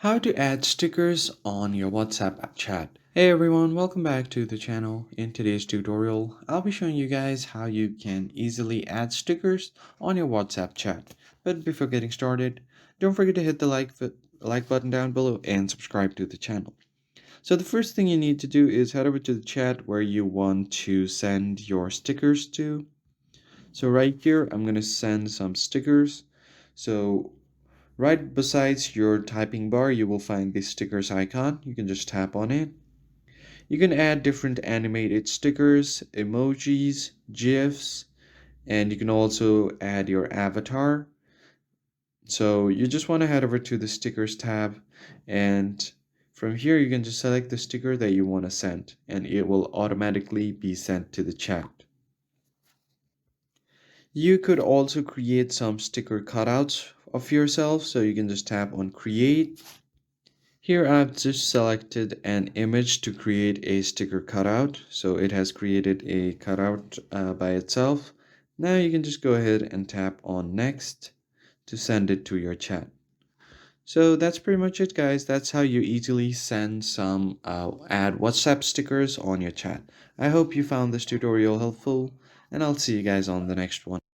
How to add stickers on your WhatsApp chat. Hey everyone, welcome back to the channel. In today's tutorial, I'll be showing you guys how you can easily add stickers on your WhatsApp chat. But before getting started, don't forget to hit the like button down below and subscribe to the channel. So the first thing you need to do is head over to the chat where you want to send your stickers to. So right here, I'm going to send some stickers. So right besides your typing bar, you will find the stickers icon. You can just tap on it. You can add different animated stickers, emojis, GIFs, and you can also add your avatar. So you just want to head over to the stickers tab, and from here you can just select the sticker that you want to send, and it will automatically be sent to the chat. You could also create some sticker cutouts of yourself, so you can just tap on create. Here I've just selected an image to create a sticker cutout. So it has created a cutout by itself. Now you can just go ahead and tap on next to send it to your chat. So that's pretty much it, guys. That's how you easily send some add WhatsApp stickers on your chat. I hope you found this tutorial helpful, and I'll see you guys on the next one.